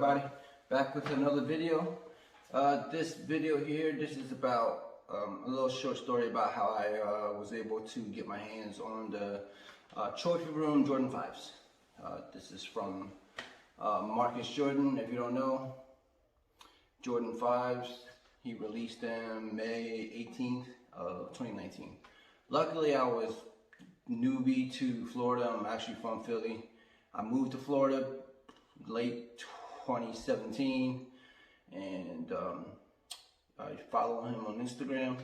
everybody? Back with another video. This video here, this is about a little short story about how I was able to get my hands on the Trophy Room Jordan 5s. This is from Marcus Jordan. If you don't know, Jordan 5s, he released them May 18th of 2019. Luckily, I was newbie to Florida. I'm actually from Philly. I moved to Florida late 2017, and I follow him on Instagram,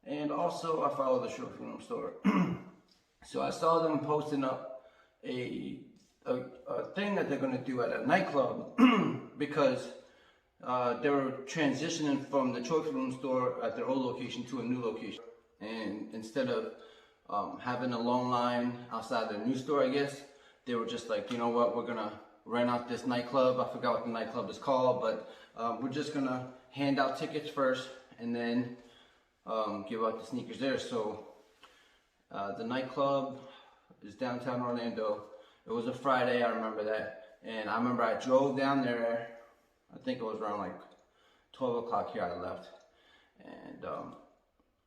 and also I follow the Trophy Room store. So I saw them posting up a thing that they're going to do at a nightclub because they were transitioning from the Trophy Room store at their old location to a new location, and instead of having a long line outside their new store, I guess, they were just like, you know what, we're gonna rent out this nightclub. I forgot what the nightclub is called, but we're just gonna hand out tickets first and then give out the sneakers there. So the nightclub is downtown Orlando. It was a Friday, I remember that. And I remember I drove down there, I think it was around like 12 o'clock here I left. And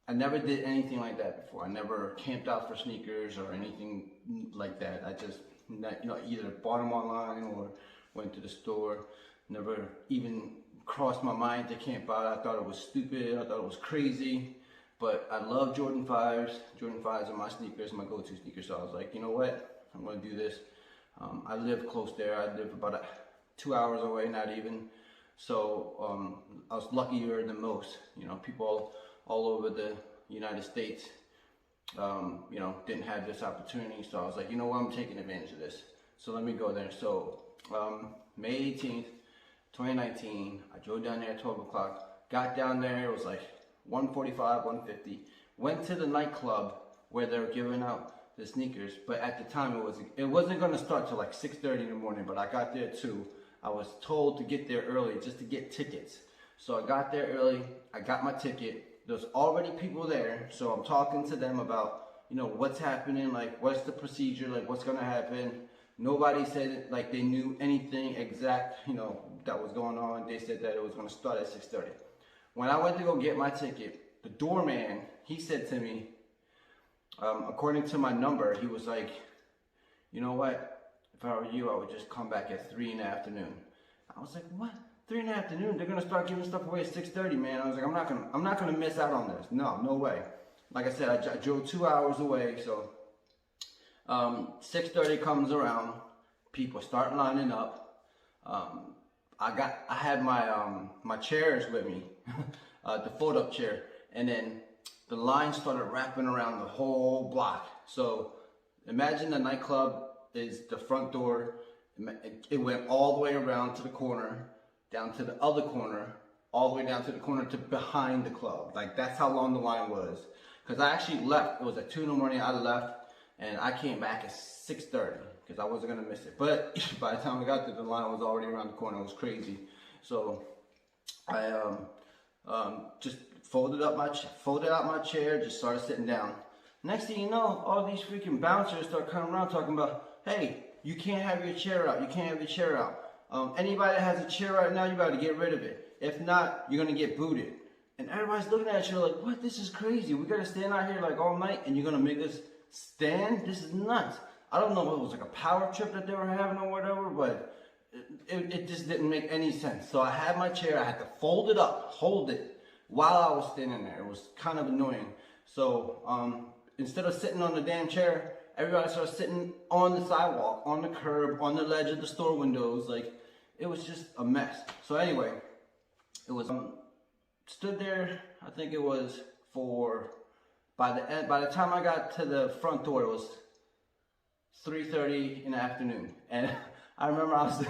I never did anything like that before. I never camped out for sneakers or anything like that. I just, either bought them online or went to the store. Never even crossed my mind to camp out. I thought it was stupid. I thought it was crazy. But I love Jordan 5s. Jordan 5s are my sneakers, my go-to sneakers. So I was like, you know what? I'm going to do this. I live close there. I live about 2 hours away, not even. So I was luckier than most. People all over the United States, didn't have this opportunity. So I was like, you know what, I'm taking advantage of this. So let me go there. So May 18th, 2019, I drove down there at 12 o'clock, got down there, it was like 1:45, 1:50, went to the nightclub where they were giving out the sneakers, but at the time it wasn't going to start till like 6:30 in the morning, but I got there too. I was told to get there early just to get tickets. So I got there early, I got my ticket. There's already people there, so I'm talking to them about, what's happening, like what's the procedure, like what's gonna happen. Nobody said like they knew anything exact, that was going on. They said that it was gonna start at 6:30. When I went to go get my ticket, the doorman, he said to me, according to my number, he was like, you know what, if I were you, I would just come back at 3 in the afternoon. I was like, what? 3 in the afternoon? They're gonna start giving stuff away at 6:30, man. I was like, I'm not gonna miss out on this. No way. Like I said, I drove 2 hours away, so 6:30 comes around, people start lining up. I had my chairs with me, the fold-up chair, and then the line started wrapping around the whole block. So imagine the nightclub is the front door. It went all the way around to the corner, down to the other corner, all the way down to the corner to behind the club. Like, that's how long the line was. Because I actually left. It was at 2 in the morning. I left, and I came back at 6:30 because I wasn't going to miss it. But by the time I got there, the line was already around the corner. It was crazy. So I just folded out my chair, just started sitting down. Next thing you know, all these freaking bouncers start coming around talking about, hey, you can't have your chair out. You can't have your chair out. Anybody that has a chair right now, you got to get rid of it. If not, you're going to get booted. And everybody's looking at you like, what? This is crazy. We got to stand out here like all night and you're going to make us stand? This is nuts. I don't know if it was like a power trip that they were having or whatever, but it just didn't make any sense. So I had my chair. I had to fold it up, hold it while I was standing there. It was kind of annoying. So instead of sitting on the damn chair, everybody started sitting on the sidewalk, on the curb, on the ledge of the store windows. Like, it was just a mess. So anyway, it was stood there. I think it was by the time I got to the front door, it was 3:30 in the afternoon. And I remember I was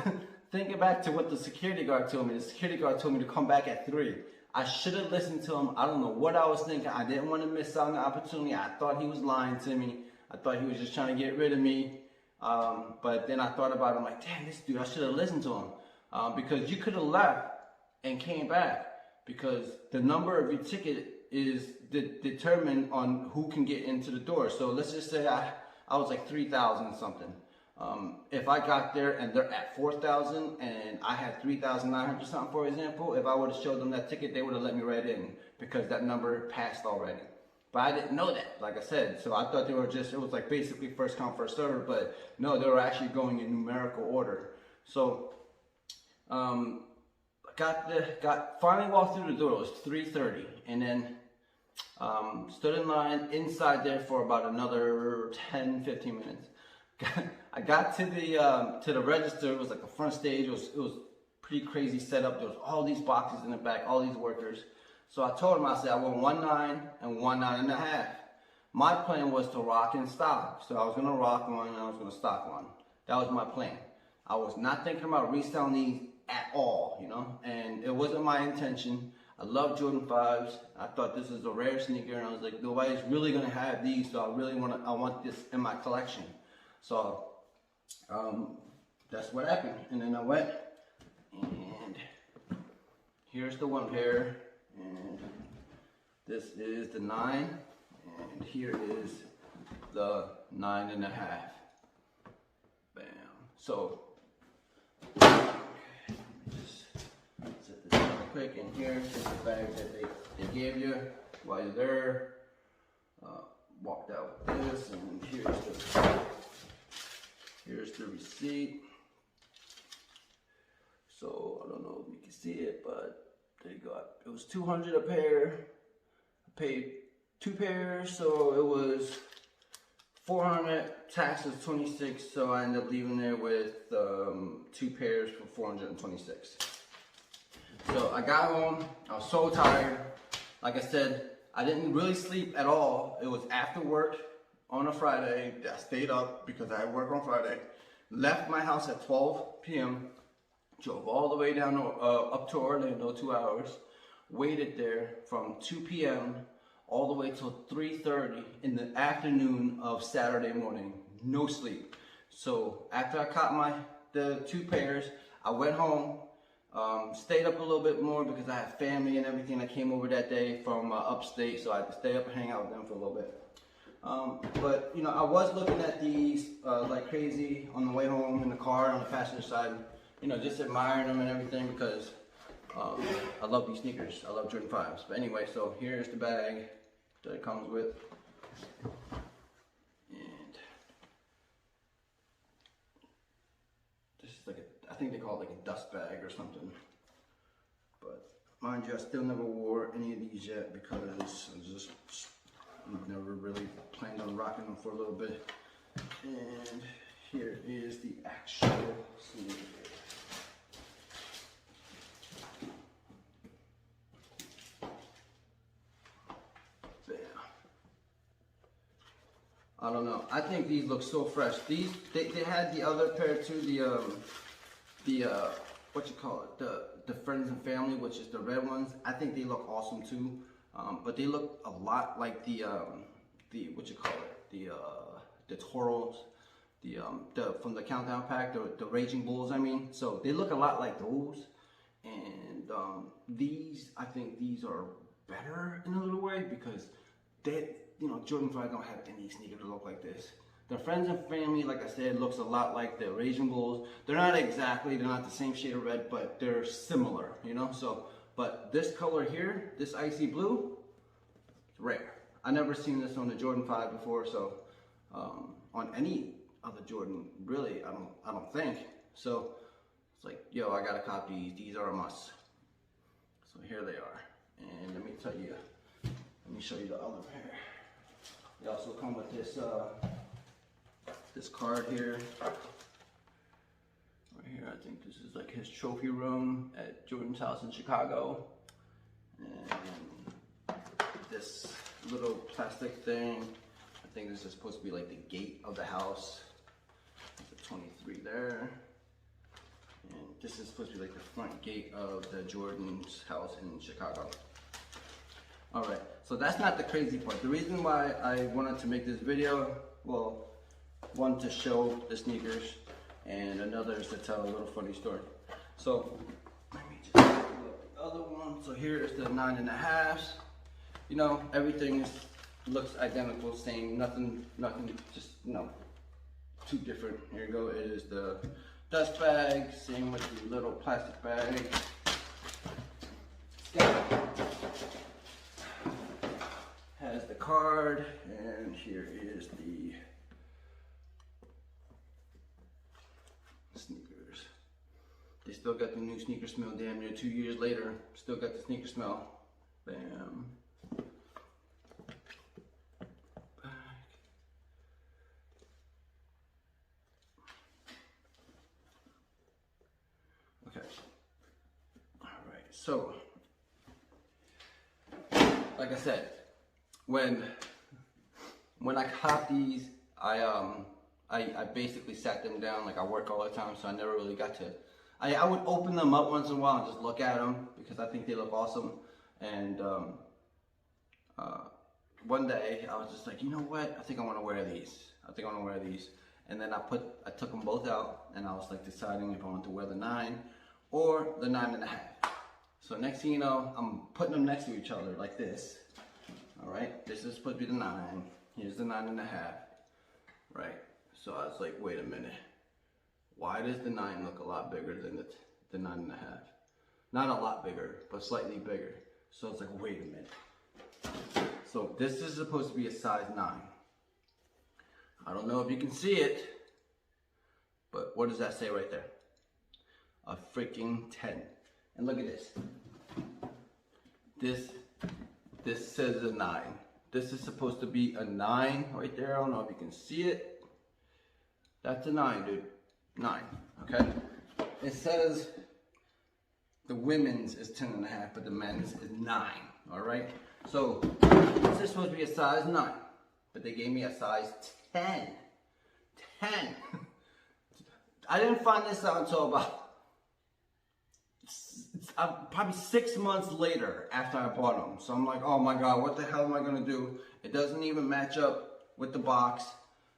thinking back to what the security guard told me. The security guard told me to come back at 3. I should have listened to him. I don't know what I was thinking. I didn't want to miss out on the opportunity. I thought he was lying to me. I thought he was just trying to get rid of me. But then I thought about it. I'm like, damn, this dude, I should have listened to him. Because you could have left and came back. Because the number of your ticket is determined on who can get into the door. So let's just say I was like 3,000 something. If I got there and they're at 4,000 and I had 3,900 something, for example, if I would have showed them that ticket, they would have let me right in because that number passed already. But I didn't know that, like I said. So I thought they were just, it was like basically first come, first serve, but no, they were actually going in numerical order. So, finally walked through the door. It was 3:30, and then stood in line inside there for about another 10-15 minutes. I got to the register. It was like a front stage. It was pretty crazy setup. There was all these boxes in the back, all these workers. So I told him, I said I want 1.9 and 1.9.5. My plan was to rock and stock. So I was gonna rock one and I was gonna stock one. That was my plan. I was not thinking about reselling these at all, you know, and it wasn't my intention. I love Jordan 5s. I thought this is a rare sneaker, and I was like, nobody's really gonna have these, so I want this in my collection. So that's what happened. And then I went, and here's the one pair, and this is the 9, and here is the 9.5. Bam. So just set this real quick, and here's the bag that they gave you while you're there. Walked out with this, and here's the receipt. So I don't know if you can see it, but there you go. It was $200 a pair. I paid 2 pairs, so it was $400. Tax was $26, so I ended up leaving there with 2 pairs for $426. So I got home. I was so tired. Like I said, I didn't really sleep at all. It was after work on a Friday. I stayed up because I had work on Friday. Left my house at 12 p.m. Drove all the way down up to Orlando, 2 hours. Waited there from 2 p.m. all the way till 3:30 in the afternoon of Saturday morning. No sleep. So after I caught the 2 pairs, I went home. Stayed up a little bit more because I had family and everything that came over that day from upstate, so I had to stay up and hang out with them for a little bit. But you know, I was looking at these like crazy on the way home in the car on the passenger side, you know, just admiring them and everything because I love these sneakers. I love Jordan 5s. But anyway, so here's the bag that it comes with. And this is like I think they call it like a dust bag or something. But mind you, I still never wore any of these yet because I've never really planned on rocking them for a little bit. And here is the actual sneaker. I don't know. I think these look so fresh. These they had the other pair too. The what you call it? The friends and family, which is the red ones. I think they look awesome too. But they look a lot like the what you call it? The Toros, the from the Countdown pack, the Raging Bulls. I mean, so they look a lot like those. And these, I think these are better in a little way because they. You know, Jordan 5 don't have any sneakers that look like this. The friends and family, like I said, looks a lot like the Raging Bulls. They're not the same shade of red, but they're similar, you know? So, but this color here, this icy blue, it's rare. I never seen this on the Jordan 5 before, so on any other Jordan, really, I don't think. So it's like, yo, I gotta cop these. These are a must. So here they are. And let me show you the other pair. They also come with this this card here. Right here, I think this is like his trophy room at Jordan's house in Chicago. And this little plastic thing, I think this is supposed to be like the gate of the house. There's a 23 there. And this is supposed to be like the front gate of the Jordan's house in Chicago. Alright, so that's not the crazy part. The reason why I wanted to make this video, well, one to show the sneakers, and another is to tell a little funny story. So, let me just pull up the other one. So here is the 9.5s. You know, everything looks identical, same, nothing, just, you know, two different. Here you go. It is the dust bag. Same with the little plastic bag. Has the card, and here is the sneakers. They still got the new sneaker smell damn near 2 years later. Still got the sneaker smell. Bam. Okay. Alright, so like I said, when I caught these, I basically sat them down. Like, I work all the time, so I never really got to. I would open them up once in a while and just look at them because I think they look awesome. And one day I was just like, you know what? I think I want to wear these. I think I want to wear these. And then I took them both out, and I was like deciding if I want to wear the 9 or the 9.5. So next thing you know, I'm putting them next to each other like this. All right, this is supposed to be the 9. Here's the 9.5. Right. So I was like, wait a minute. Why does the 9 look a lot bigger than the 9.5? Not a lot bigger, but slightly bigger. So it's like, wait a minute. So this is supposed to be a size 9. I don't know if you can see it, but what does that say right there? A freaking 10. And look at this. This says a 9. This is supposed to be a 9 right there. I don't know if you can see it. That's a 9, dude. 9. Okay. It says the women's is 10.5, but the men's is 9. All right. So this is supposed to be a size 9, but they gave me a size 10. 10. I didn't find this out until about probably 6 months later after I bought them. So I'm like, oh my God, what the hell am I gonna do? It doesn't even match up with the box.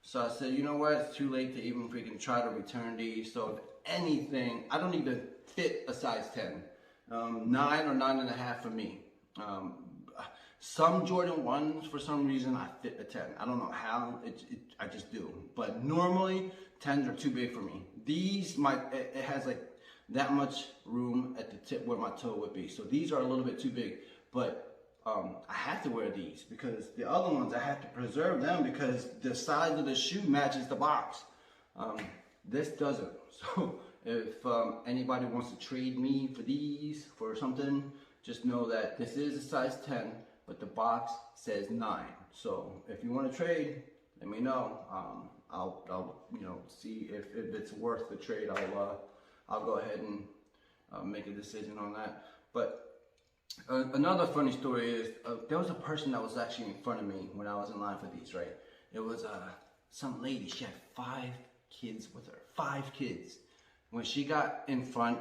So I said, you know what? It's too late to even freaking try to return these. So if anything, I don't even fit a size 10. 9 or 9.5 for me. Some Jordan 1s, for some reason, I fit a 10. I don't know how, I just do. But normally, 10s are too big for me. These, it has like that much room at the tip where my toe would be. So these are a little bit too big. But I have to wear these because the other ones, I have to preserve them because the size of the shoe matches the box. This doesn't. So if anybody wants to trade me for these, for something, just know that this is a size 10, but the box says 9. So if you want to trade, let me know. I'll see if it's worth the trade. I'll go ahead and make a decision on that. But another funny story is there was a person that was actually in front of me when I was in line for these, right? It was some lady. She had 5 kids with her. 5 kids. When she got in front,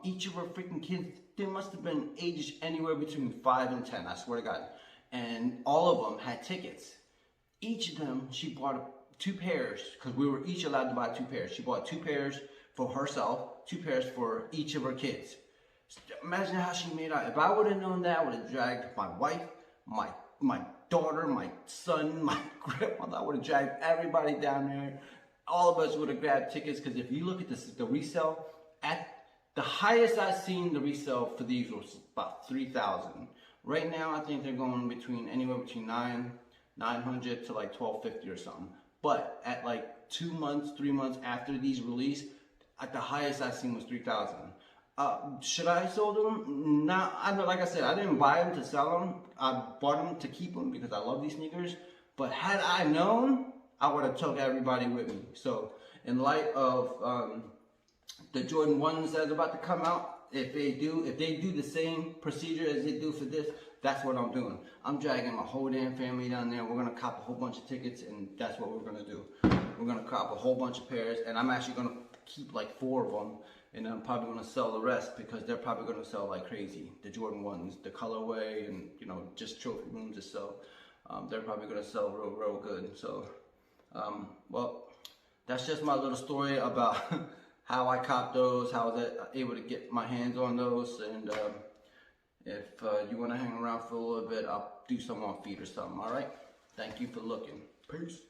each of her freaking kids, they must have been ages anywhere between 5 and 10, I swear to God. And all of them had tickets. Each of them, she bought 2 pairs, because we were each allowed to buy 2 pairs. She bought 2 pairs for herself, 2 pairs for each of her kids. Imagine how she made out. If I would have known that, I would have dragged my wife, my daughter, my son, my grandmother. I would have dragged everybody down there. All of us would have grabbed tickets, because if you look at the resale, at the highest I've seen the resale for these was about 3,000. Right now, I think they're going anywhere between 900 to like 1,250 or something. But at like 2 months, 3 months after these released, at the highest I've seen was 3,000. Should I have sold them? No, like I said, I didn't buy them to sell them. I bought them to keep them because I love these sneakers. But had I known, I would have took everybody with me. So in light of the Jordan 1s that's about to come out, if they do the same procedure as they do for this, that's what I'm doing. I'm dragging my whole damn family down there. We're gonna cop a whole bunch of tickets, and that's what we're gonna do. We're gonna cop a whole bunch of pairs, and I'm actually gonna keep like 4 of them, and I'm probably gonna sell the rest because they're probably gonna sell like crazy. The Jordan 1s, the colorway, and just trophy rooms to sell. They're probably gonna sell real good. So, well, that's just my little story about how I copped those, how I was able to get my hands on those, and if you want to hang around for a little bit, I'll do some on feed or something. All right? Thank you for looking. Peace.